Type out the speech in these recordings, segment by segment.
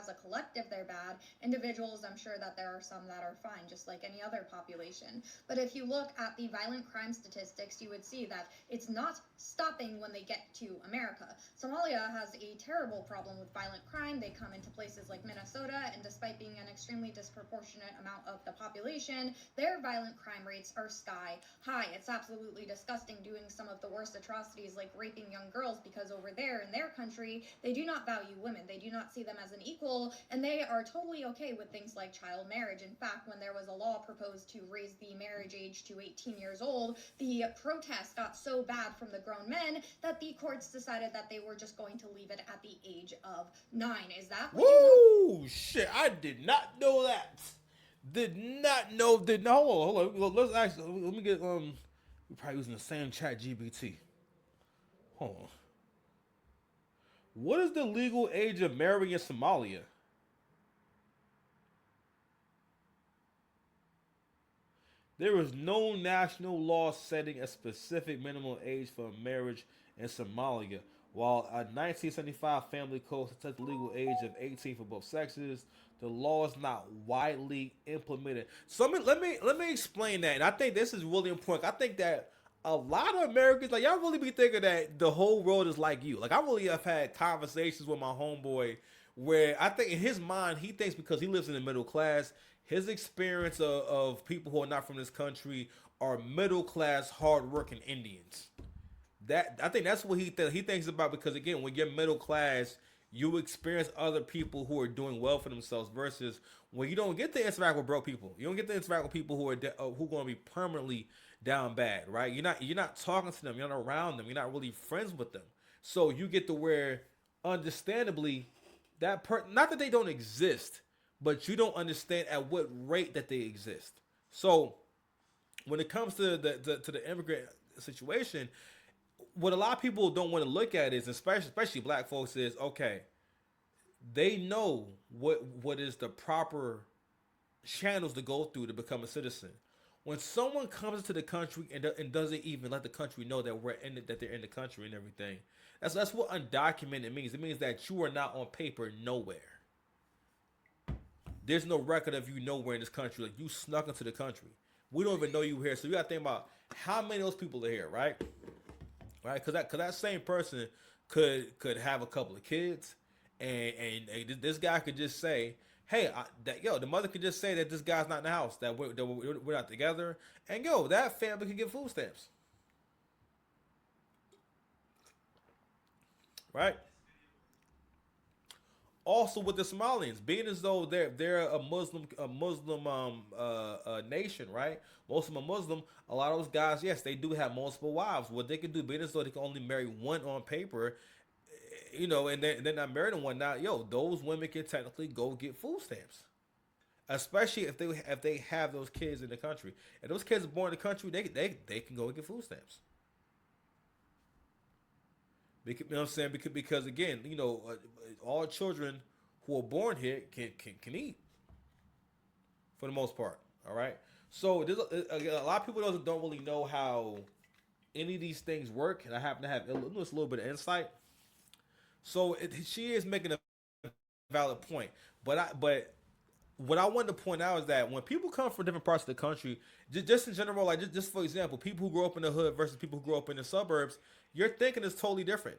as a collective they're bad. Individuals, I'm sure that there are some that are fine, just like any other population. But if you look at the violent crime statistics, you would see that it's not stopping when they get to America. Somalia has a terrible problem with violent crime. They come into places like Minnesota, and despite being an extremely disproportionate amount of the population, their violent crime rates are sky high. It's absolutely disgusting, doing some of the worst atrocities like raping young girls, because over there in their country, they do not value women. They do not see them as an equal, and they are totally okay with things like child marriage. In fact, when there was a law proposed to raise the marriage age to 18 years old, the protest got so bad from the grown men that the courts decided that they were just going to leave it at the age of 9. Is that what you Woo! Shit, I did not know that. Did not know. Did no. Hold on. Let's actually. Let me get. We're probably using the same chat GBT. Hold on. What is the legal age of marrying in Somalia? There is no national law setting a specific minimum age for marriage in Somalia. While a 1975 family code sets the legal age of 18 for both sexes, the law is not widely implemented. So let me explain that. And I think this is really important. I think that a lot of Americans, like y'all really be thinking that the whole world is like you. Like I really have had conversations with my homeboy where I think in his mind he thinks because he lives in the middle class, his experience of people who are not from this country are middle class, hardworking Indians. That I think that's what he thinks about because again, when you're middle class, you experience other people who are doing well for themselves versus when you don't get to interact with broke people. You don't get to interact with people who are who going to be permanently down bad, right? You're not talking to them. You're not around them. You're not really friends with them. So you get to where, understandably, not that they don't exist, but you don't understand at what rate that they exist. So when it comes to the immigrant situation, what a lot of people don't want to look at is, especially black folks, is okay. They know what is the proper channels to go through to become a citizen. When someone comes into the country and doesn't even let the country know that that they're in the country and everything, that's what undocumented means. It means that you are not on paper nowhere. There's no record of you nowhere in this country. Like you snuck into the country. We don't even know you were here. So you got to think about how many of those people are here, right? Right? Because that same person could have a couple of kids, and this guy could just say, "Hey, the mother could just say that this guy's not in the house, that we're not together," and that family could get food stamps, right? Also with the Somalians, being as though they're a Muslim nation, right? Most of them are Muslim. A lot of those guys, yes, they do have multiple wives. What they can do, being as though they can only marry one on paper, and they're not married to one. Now, those women can technically go get food stamps, especially if they have those kids in the country. If those kids are born in the country, they can go and get food stamps. You know what I'm saying? Because again, all children who are born here can eat for the most part. All right. So there's a lot of people don't really know how any of these things work, and I happen to have just a little bit of insight. So she is making a valid point, but what I wanted to point out is that when people come from different parts of the country, just in general, like just for example, people who grow up in the hood versus people who grow up in the suburbs, your thinking is totally different.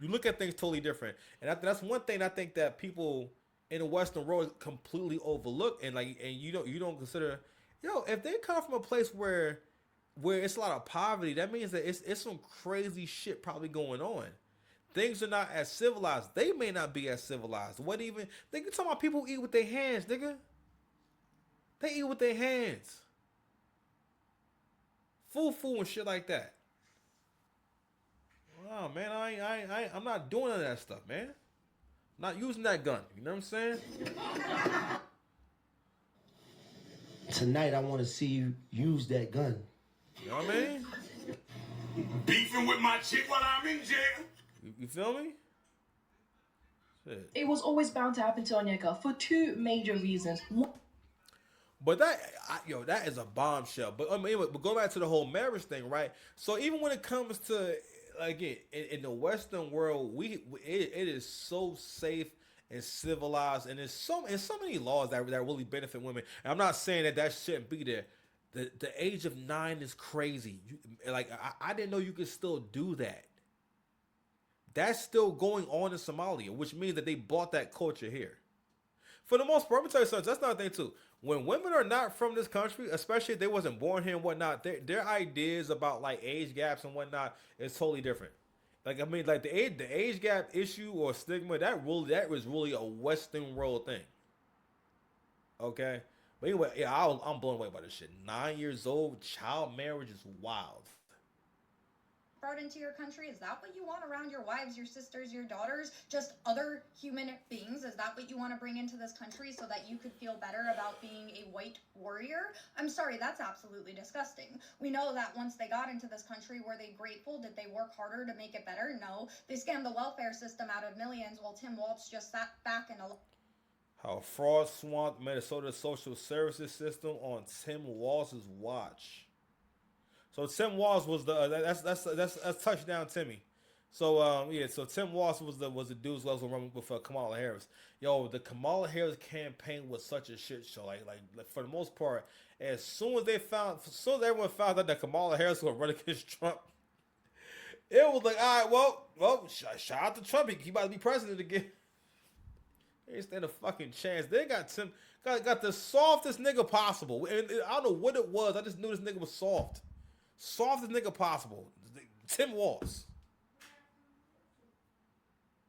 You look at things totally different, and that's one thing I think that people in the Western world completely overlook, and you don't consider, if they come from a place where it's a lot of poverty, that means that it's some crazy shit probably going on. Things are not as civilized. They may not be as civilized. What even? They can talk about people who eat with their hands, nigga. They eat with their hands. Fufu and shit like that. Oh man, I'm not doing none of that stuff, man. Not using that gun. You know what I'm saying? Tonight, I want to see you use that gun. You know what I mean? Beefing with my chick while I'm in jail. You feel me? Shit. It was always bound to happen to Onyeka for two major reasons. But that is a bombshell. But I mean, but go back to the whole marriage thing, right? So even when it comes to, again, in the Western world, it is so safe and civilized, and there's so many laws that really benefit women. And I'm not saying that shouldn't be there. The age of 9 is crazy. I didn't know you could still do that. That's still going on in Somalia, which means that they brought that culture here. For the most part, let me tell you something. That's another thing too. When women are not from this country, especially if they wasn't born here and whatnot, their ideas about like age gaps and whatnot is totally different. Like I mean, like the age gap issue or stigma that was really a Western world thing. Okay, but anyway, yeah, I'm blown away by this shit. 9 years old, child marriage is wild. Brought into your country? Is that what you want around your wives, your sisters, your daughters? Just other human beings? Is that what you want to bring into this country so that you could feel better about being a white warrior? I'm sorry, that's absolutely disgusting. We know that once they got into this country, were they grateful? Did they work harder to make it better? No. They scammed the welfare system out of millions while Tim Walz just sat back and How fraud swamped Minnesota social services system on Tim Walz's watch. So Tim Walz was the that's touchdown Timmy. So yeah, so Tim Walz was the dude who was running with Kamala Harris. Yo, the Kamala Harris campaign was such a shit show. Like for the most part, as soon as everyone found out that Kamala Harris was running against Trump, it was like, all right, well, shout out to Trump. He about to be president again. They ain't stand a fucking chance. They got the softest nigga possible. And I don't know what it was. I just knew this nigga was soft. Softest nigga possible. Tim Walz.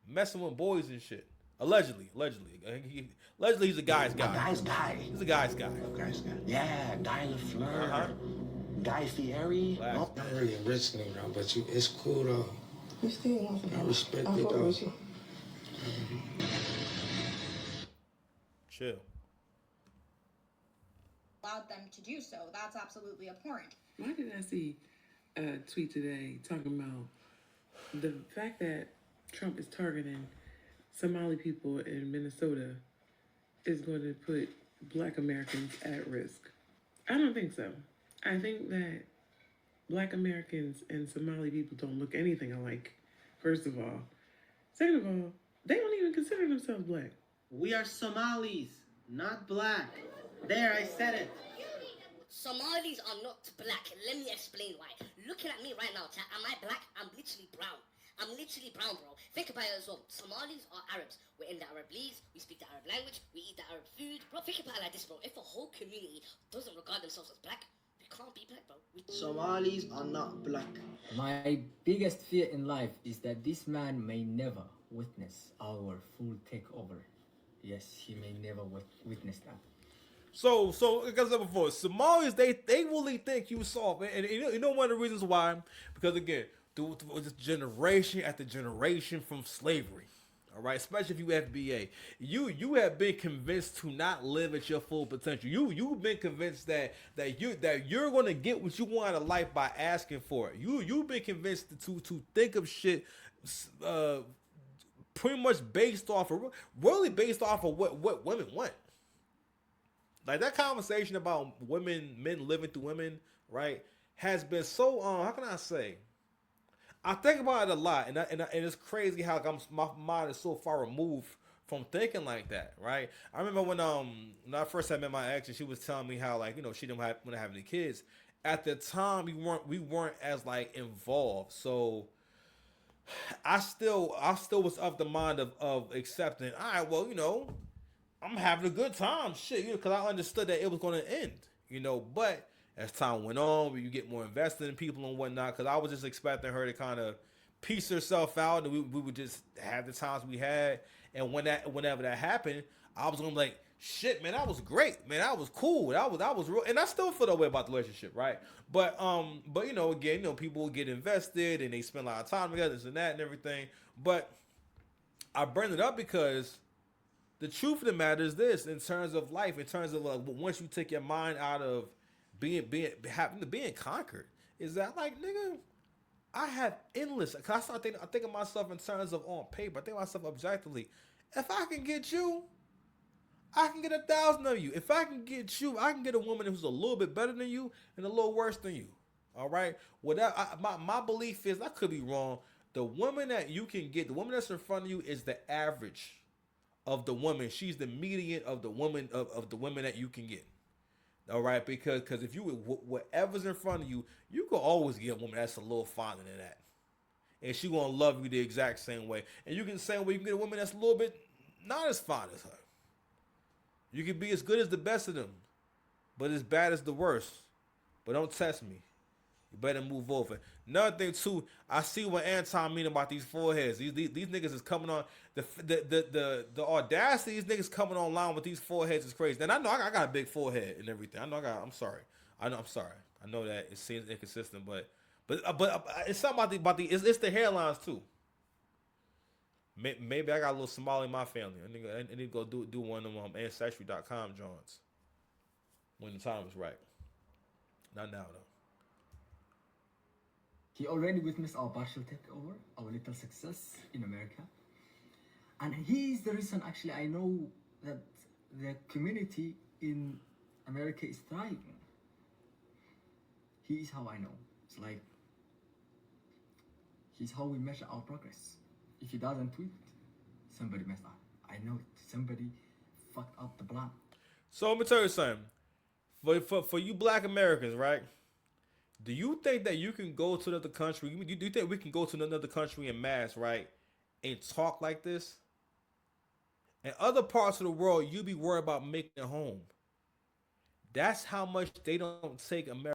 Messing with boys and shit. Allegedly. Allegedly he's a guy's guy. A guy's guy. He's a guy's guy. A guy's guy. Yeah, Guy Lafleur. Guy Fieri. Wow. Not really a rich nigga, but it's cool though. You still want I respect I it fuck though. with you. Chill. allowed them to do so. That's absolutely abhorrent. Why did I see a tweet today talking about the fact that Trump is targeting Somali people in Minnesota is going to put Black Americans at risk? I don't think so. I think that Black Americans and Somali people don't look anything alike, first of all. Second of all, they don't even consider themselves Black. We are Somalis, not Black. There, I said it. Somalis are not black. Let me explain why. Looking at me right now, chat, am I black? I'm literally brown. I'm literally brown, bro. Think about it as well. Somalis are Arabs. We're in the Arab leagues. We speak the Arab language. We eat the Arab food. Bro, think about it like this, bro. If a whole community doesn't regard themselves as black, we can't be black, bro. Somalis are not black. My biggest fear in life is that this man may never witness our full takeover. Yes, he may never witness that. So like I said before, Somalis they really think you soft, and you know one of the reasons why, because again, through generation after generation from slavery, all right, especially if you FBA, you have been convinced to not live at your full potential. You've been convinced that you're gonna get what you want out of life by asking for it. You've been convinced to think of shit, pretty much based off of what women want. Like that conversation about men living through women, right, has been so how can I say? I think about it a lot, and it's crazy how my mind is so far removed from thinking like that, right? I remember when I first had met my ex, and she was telling me how, like, you know, she didn't want to have any kids. At the time, we weren't as like involved, so I still was of the mind of accepting. All right, well, you know, I'm having a good time, shit, you know, because I understood that it was going to end, you know. But as time went on, you get more invested in people and whatnot, because I was just expecting her to kind of piece herself out, and we would just have the times we had. And whenever that happened, I was gonna be like, shit, man, that was great, man, that was cool, that was real, and I still feel that way about the relationship, right? But you know, again, you know, people get invested and they spend a lot of time together, this and that and everything. But I bring it up because the truth of the matter is this: in terms of life, in terms of like, once you take your mind out of being conquered, is that like, nigga, I have endless. Cause I start thinking of myself in terms of on paper. I think of myself objectively. If I can get you, I can get 1,000 of you. If I can get you, I can get a woman who's a little bit better than you and a little worse than you. All right. My belief is, I could be wrong, the woman that you can get, the woman that's in front of you, is the average of the woman. She's the median of the woman of the women that you can get. All right, because if you whatever's in front of you, you can always get a woman that's a little finer than that, and she gonna love you the exact same way. And you can the same way you can get a woman that's a little bit not as fine as her. You can be as good as the best of them, but as bad as the worst. But don't test me. You better move over. Another thing too, I see what Anton mean about these foreheads. These niggas is coming on the audacity. These niggas coming online with these foreheads is crazy. And I know I got a big forehead and everything. I know I'm sorry. I'm sorry. I know that it seems inconsistent, but it's something about the it's the hairlines too. Maybe I got a little Somali in my family. I need to go do one of them ancestry.com joints when the time is right. Not now though. He already witnessed our partial takeover, our little success in America. And he is the reason actually I know that the community in America is thriving. He is how I know. It's like, he's how we measure our progress. If he doesn't tweet, somebody messed up. I know it. Somebody fucked up the plan. So let me tell you something. For you black Americans, right? Do you think that you can go to another country? Do you think we can go to another country in mass, right? And talk like this? In other parts of the world, you be worried about making it home. That's how much they don't take America.